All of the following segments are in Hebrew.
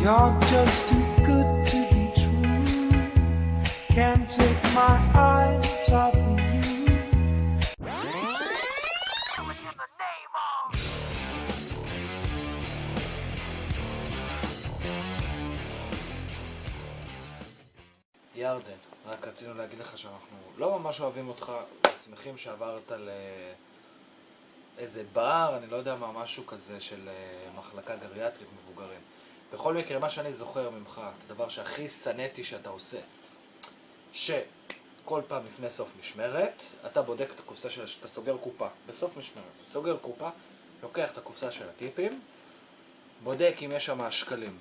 You're just too good to be true. Can't take my eyes off of you. ירדן, רק רצינו להגיד לך שאנחנו לא ממש אוהבים אותך, שמחים שעברת לאיזה בר, אני לא יודע מה, משהו כזה של מחלקה גריאטרית מבוגרים. בכל מקרה, מה שאני זוכר ממך, את הדבר שהכי שנאתי שאתה עושה, שכל פעם לפני סוף משמרת, אתה בודק את הקופסה של, אתה סוגר קופה, בסוף משמרת, אתה סוגר קופה, לוקח את הקופסה של הטיפים, בודק אם יש שם שקלים.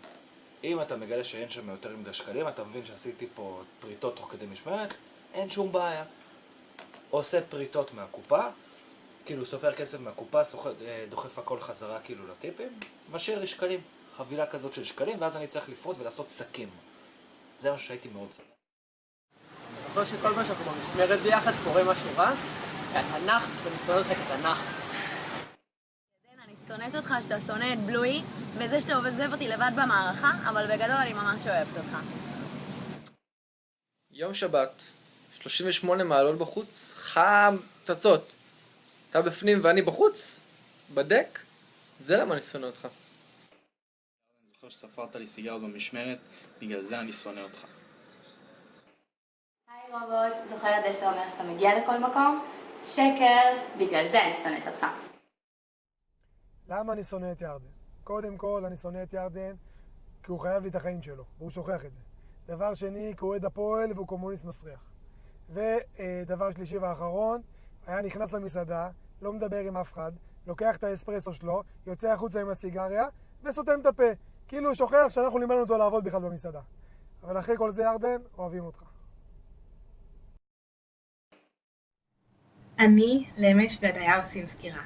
אם אתה מגלה שאין שם יותר מדי שקלים, אתה מבין שעשיתי פה פריטות תוך כדי משמרת, אין שום בעיה. עושה פריטות מהקופה, כאילו סופר כסף מהקופה, דוחף הכל חזרה כאילו לטיפים, משאיר לי שקלים, חבילה כזאת של שקלים, ואז אני צריך לפרוט ולעשות שקים. זה משהו שהייתי מאוד שמח. אני זוכר שכל מה שאנחנו במשמרת ביחד קורה משהו רע, אתה נאחס ואני שונא לך את הנאחס. אני שונאת אותך שאתה שונא את בלוי, וזה שאתה עוזב אותי לבד במערכה, אבל בגדול אני ממש אוהבת אותך. יום שבת, 38 מעלות בחוץ, חם, פצצות. אתה בפנים ואני בחוץ, בדק, זה למה אני שונא אותך. אני זוכר שספרת לי סיגרות במשמרת, בגלל זה אני שונא אותך. היי רובוט, זוכר את זה שאתה אומר שאתה מגיע לכל מקום? שקר, בגלל זה אני שונאת אותך. למה אני שונא את ירדן? קודם כל, אני שונא את ירדן כי הוא חייב לי את החיים שלו, והוא שוכח את זה. דבר שני, כי הוא אוהד הפועל והוא קומוניסט מסריח. ודבר שלישי ואחרון, היה נכנס למסעדה, לא מדבר עם אף אחד, לוקח את האספרסו שלו, יוצא החוצה עם הסיגריה וסותם את הפה. כאילו הוא שוכח שאנחנו לימדנו אותו לעבוד בכלל במסעדה. אבל אחרי כל זה, ירדן, אוהבים אותך. אני, למש והדייר עושים סקירה.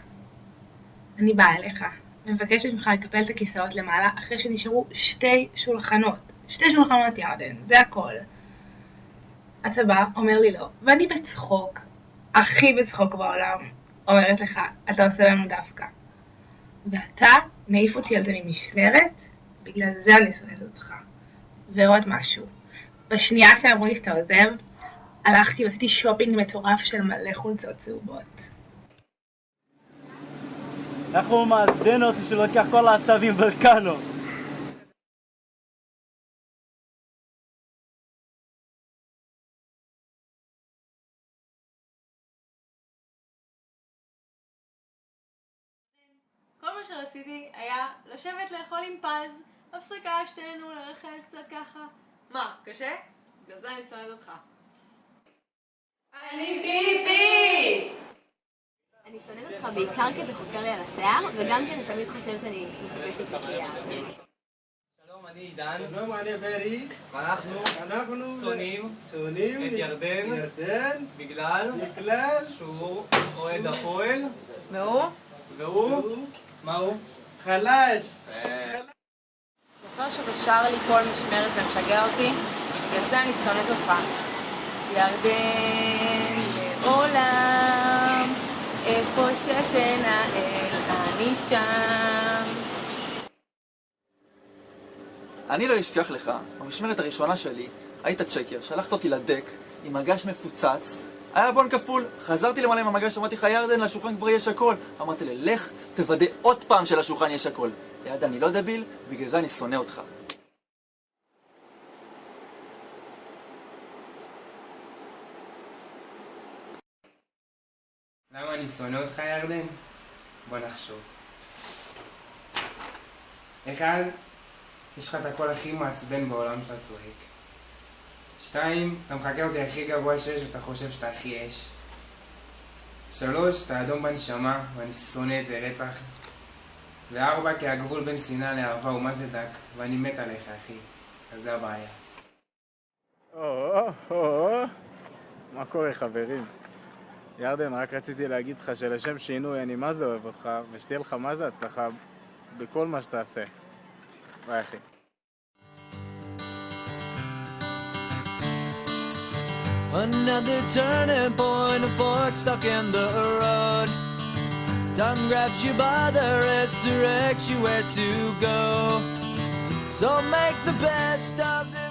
אני באה אליך, מבקשת ממך לקפל את הכיסאות למעלה אחרי שנשארו 2 שולחנות. 2 שולחנות ירדן, זה הכל. אתה בא, אומר לי לא, ואני בצחוק, הכי בצחוק בעולם, אומרת לך, אתה עושה לנו דווקא. ואתה מעיף אותי על זה ממשמרת, בגלל זה אני שונאת אותך. ועוד משהו, בשנייה שאמרו לי שאתה עוזב, הלכתי ועשיתי שופינג מטורף של מלא חולצות צהובות. אנחנו מעצבן אותי שלוקח כל העשבים ולקנו. כל מה שרציתי היה לשבת לאכול עם פז, הפסקה שתינו, לרחל קצת ככה. מה, קשה? בגלל זה אני שונאת אותך. אני ביבי! אני שונאת אותך בעיקר כי זה חופר לי על השיער, וגם כי אני תמיד חושב שאני מחפשת תקיעה. שלום, אני עידן. שלום, אני ברי. ואנחנו שונאים את ירדן בגלל שהוא אוהד הפועל. והוא? מה הוא? חלש. זוכר שבשר לי כל משמרת ומשגע אותי? בגלל זה אני שונאת אותך. ירדן לעולם, איפה שתנהל, אני שם. אני לא אשכח לך, במשמרת הראשונה שלי, היית צ'קר, שלחת אותי לדק עם מגש מפוצץ, היה בון כפול, חזרתי למלא עם המגש, אמרתי לך ירדן, לשולחן כבר יש הכל. אמרתי לי, לך תוודא עוד פעם שלשולחן יש הכל. ירדן, אני לא דביל, בגלל זה אני שונא אותך. למה אני שונא אותך ירדן? בוא נחשוב. 1. יש לך את הקול הכי מעצבן בעולם שאתה צועק. 2. אתה מחכה אותי הכי גבוה שיש ואתה חושב שאתה הכי אש. 3. אתה אדום בנשמה ואני שונא את זה רצח. 4. כי הגבול בין שנאה לאהבה הוא מה זה דק ואני מת עליך אחי. אז זה הבעיה. מה קורה חברים? ירדן, רק רציתי להגיד לך שלשם שינוי אני מה זה אוהב אותך ושתהיה לך מה זה הצלחה בכל מה שתעשה. ביי אחי. Another turning point, a fork stuck in the road. Time grabs you by the wrist, directs you where to go. So make the best of this